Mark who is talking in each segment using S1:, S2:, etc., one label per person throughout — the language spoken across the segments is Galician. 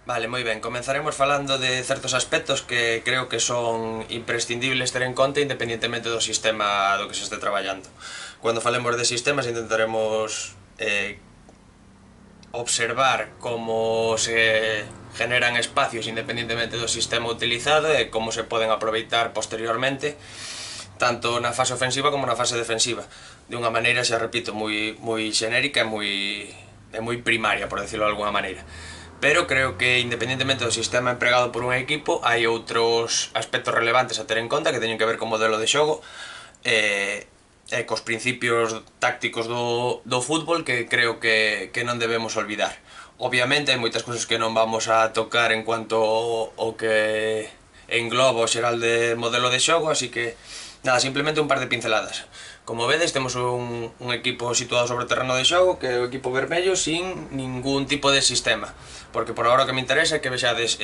S1: Vale, moi ben, comenzaremos falando de certos aspectos que creo que son imprescindibles ter en conta independientemente do sistema do que se este traballando. Cando falemos de sistemas intentaremos observar como se generan espacios independientemente do sistema utilizado e como se poden aproveitar posteriormente tanto na fase ofensiva como na fase defensiva de unha maneira, xa repito, moi xenérica e moi primaria, por decirlo de alguna maneira. Pero creo que independentemente do sistema empregado por un equipo hai outros aspectos relevantes a ter en conta que teñen que ver co modelo de xogo e cos principios tácticos do fútbol que creo que non debemos olvidar. Obviamente hai moitas cousas que non vamos a tocar en cuanto ao que engloba o xeral de modelo de xogo, así que nada, simplemente un par de pinceladas. Como vedes, temos un equipo situado sobre o terreno de xogo, que é o equipo vermello, sin ningún tipo de sistema. Porque por agora o que me interesa é que vexades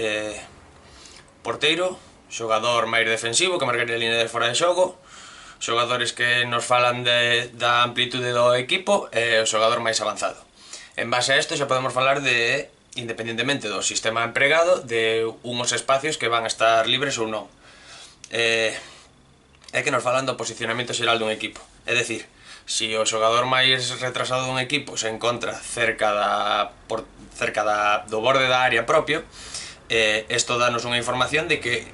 S1: porteiro, xogador máis defensivo, que marcaría a línea de fora de xogo, xogadores que nos falan da amplitude do equipo e o xogador máis avanzado. En base a isto xa podemos falar de, independentemente do sistema empregado, de unhos espacios que van a estar libres ou non. É que nos falan do posicionamento xeral dun equipo. É dicir, se o xogador máis retrasado dun equipo se encontra cerca do borde da área propio, isto danos unha información de que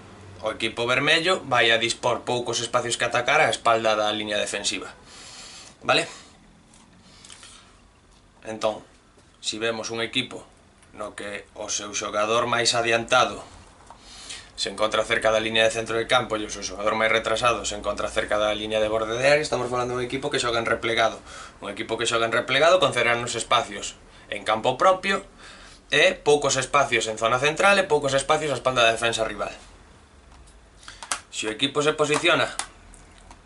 S1: o equipo vermello vai a dispor poucos espacios que atacar á espalda da liña defensiva. Vale? Entón, se vemos un equipo no que o seu xogador máis adiantado se encontra cerca da línea de centro de campo e o seu xogador máis retrasado se encontra cerca da línea de borde de área, estamos falando dun equipo que xoga en replegado. Un equipo que xoga en replegado concederá nos espacios en campo propio e poucos espacios en zona central e poucos espacios á espalda da defensa rival. Se o equipo se posiciona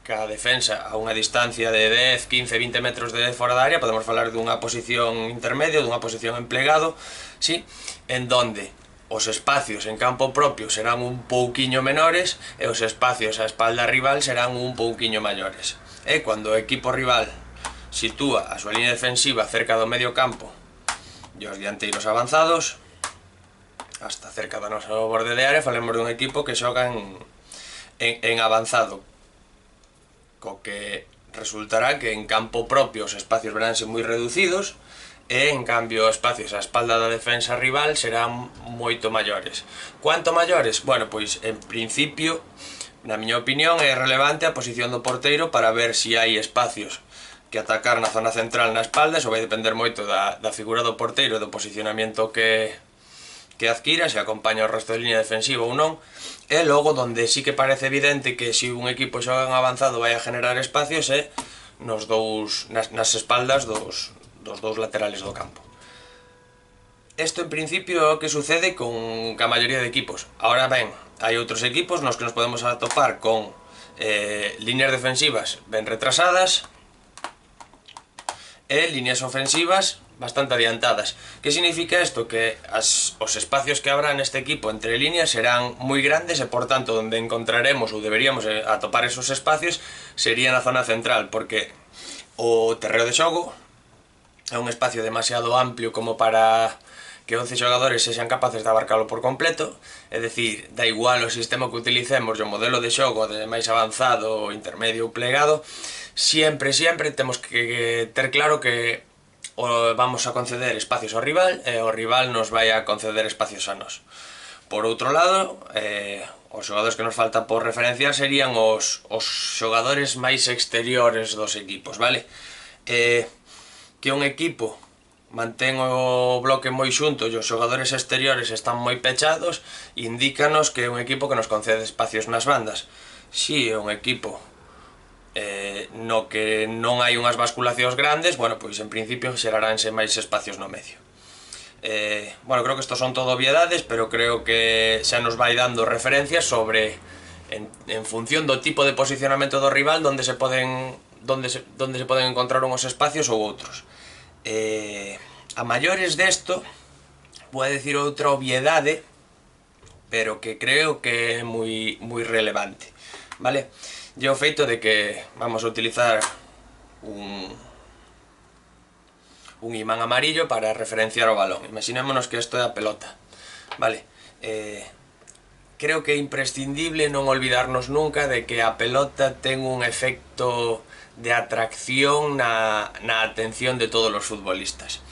S1: ca defensa a unha distancia de 10, 15, 20 metros de fora da área, podemos falar dunha posición intermedia, dunha posición en plegado, sí, en donde os espacios en campo propio serán un pouquiño menores e os espacios á espalda rival serán un pouquiño maiores. E cando o equipo rival sitúa a súa línea defensiva cerca do medio campo e os dianteiros avanzados hasta cerca do noso borde de área, falemos dun equipo que xoga en avanzado, co que resultará que en campo propio os espacios veránse moi reducidos e en cambio os espacios á espalda da defensa rival serán moito maiores. Quanto maiores? Bueno, pois en principio, na miña opinión, é relevante a posición do porteiro para ver se hai espacios que atacar na zona central na espalda. Eso vai depender moito da figura do porteiro e do posicionamento que adquira, se acompaña o resto de línea defensiva ou non. E logo, donde sí que parece evidente que se un equipo xoga en avanzado vai a generar espacios é nas espaldas dos dous laterales do campo. Isto en principio é o que sucede con a maioría de equipos. Ahora ben, hai outros equipos nos que nos podemos atopar con líneas defensivas ben retrasadas e líneas ofensivas bastante adiantadas. Que significa isto? Que os espacios que habrá neste equipo entre líneas serán moi grandes e, por tanto, onde encontraremos ou deberíamos atopar esos espacios sería na zona central, porque o terreo de xogo é un espacio demasiado amplio como para que 11 xogadores sexan capaces de abarcalo por completo, é dicir, da igual o sistema que utilicemos, o modelo de xogo de máis avanzado, intermedio ou plegado, sempre temos que ter claro que vamos a conceder espacios ao rival e o rival nos vai a conceder espacios a nós. Por outro lado, os xogadores que nos falta por referenciar serían os xogadores máis exteriores dos equipos, vale? Que un equipo mantén o bloque moi xunto e os xogadores exteriores están moi pechados, indícanos que é un equipo que nos concede espacios nas bandas. Si é un equipo no que non hai unhas basculacións grandes, bueno, pois en principio xeraránse máis espacios no medio. Bueno, creo que estos son todo obviedades, pero creo que xa nos vai dando referencias sobre, en función do tipo de posicionamento do rival, donde se poden encontrar unhos espacios ou outros. A maiores desto, vou a decir outra obviedade, pero que creo que é moi relevante, vale? E o feito de que vamos a utilizar un imán amarillo para referenciar o balón. Imaginémonos que isto é a pelota. Vale, creo que é imprescindible non olvidarnos nunca de que a pelota ten un efecto de atracción na atención de todos os futbolistas.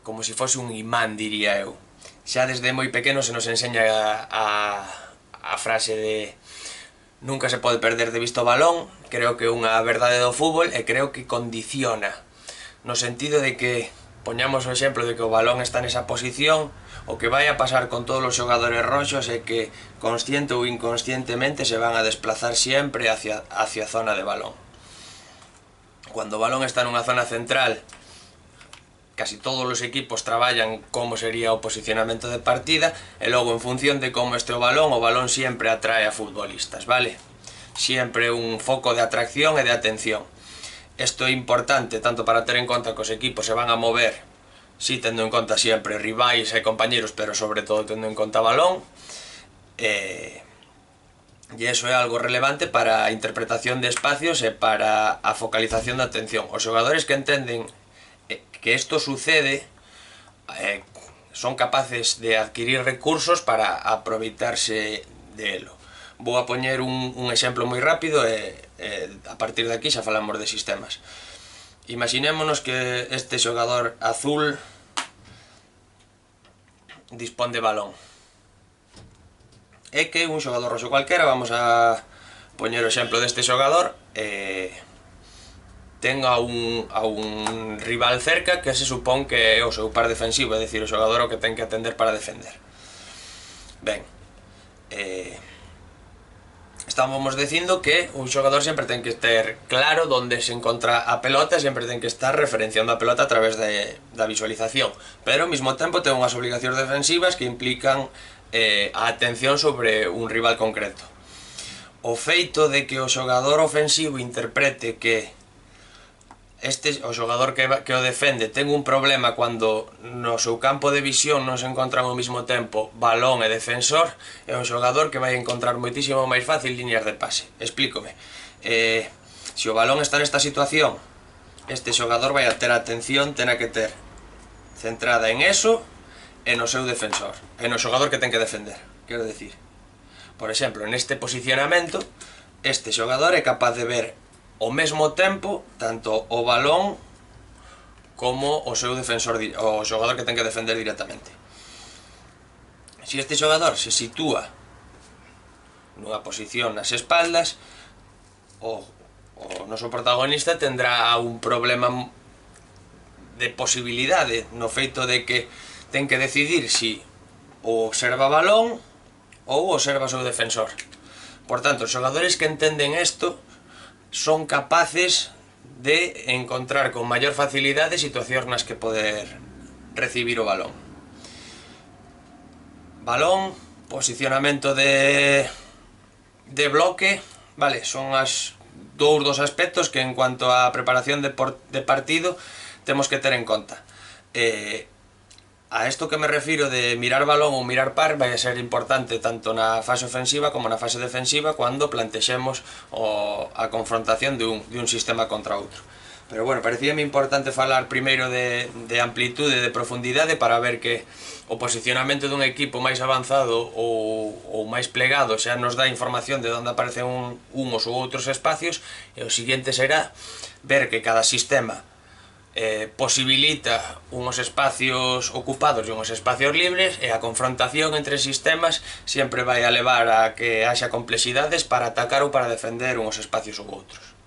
S1: Como se fose un imán, diría eu. Xa desde moi pequeno se nos enseña a frase de nunca se pode perder de vista o balón. Creo que é unha verdade do fútbol e creo que condiciona, no sentido de que poñamos o exemplo de que o balón está nesa posición, o que vai a pasar con todos os xogadores roxos é que consciente ou inconscientemente se van a desplazar sempre hacia a zona de balón. Cuando o balón está nunha zona central, casi todos os equipos traballan como sería o posicionamento de partida e logo en función de como este o balón sempre atrae a futbolistas, vale? Sempre un foco de atracción e de atención. Isto é importante tanto para ter en conta que os equipos se van a mover, si tendo en conta sempre rivais e compañeros, pero sobre todo tendo en conta balón, e iso é algo relevante para a interpretación de espacios e para a focalización da atención. Os xogadores que entenden que isto sucede son capaces de adquirir recursos para aproveitarse de elo. Vou a poñer un exemplo moi rápido e a partir de aquí xa falamos de sistemas. Imaginémonos que este xogador azul dispón de balón e que un xogador roxo cualquera, vamos a poñer o exemplo deste xogador, ten a un rival cerca que se supón que é o seu par defensivo, é dicir, o xogador o que ten que atender para defender. Ben, estábamos dicindo que un xogador sempre ten que ter claro onde se encontra a pelota, sempre ten que estar referenciando a pelota a través da visualización, pero ao mesmo tempo ten unhas obligacións defensivas que implican a atención sobre un rival concreto. O feito de que o xogador ofensivo interprete que o xogador que o defende ten un problema cando no seu campo de visión non se encontran ao mesmo tempo balón e defensor, é un xogador que vai encontrar moitísimo máis fácil liñas de pase. Explícome. Se o balón está nesta situación, este xogador vai a ter a atención, tena que ter centrada en eso e no seu defensor, e no xogador que ten que defender. Quero decir, por exemplo, neste posicionamento, este xogador é capaz de ver ao mesmo tempo tanto o balón como o seu defensor, o xogador que ten que defender directamente. Se este xogador se sitúa nunha posición nas espaldas, o noso protagonista tendrá un problema de posibilidade no feito de que ten que decidir si o observa balón ou observa o seu defensor. Por tanto, os xogadores que entenden isto son capaces de encontrar con maior facilidade situacións nas que poder recibir o balón. Balón, posicionamento de bloque, vale, son os dos aspectos que en cuanto a preparación de partido temos que ter en conta. A isto que me refiro de mirar balón ou mirar par vai a ser importante tanto na fase ofensiva como na fase defensiva cando plantexemos a confrontación de un sistema contra outro. Pero bueno, parecíame importante falar primeiro de amplitude, de profundidade, para ver que o posicionamento dun equipo máis avanzado ou máis plegado xa nos dá información de onde aparecen uns ou outros espacios, e o seguinte será ver que cada sistema posibilita unhos espacios ocupados e unhos espacios libres, e a confrontación entre sistemas sempre vai a levar a que haxa complexidades para atacar ou para defender unhos espacios ou outros.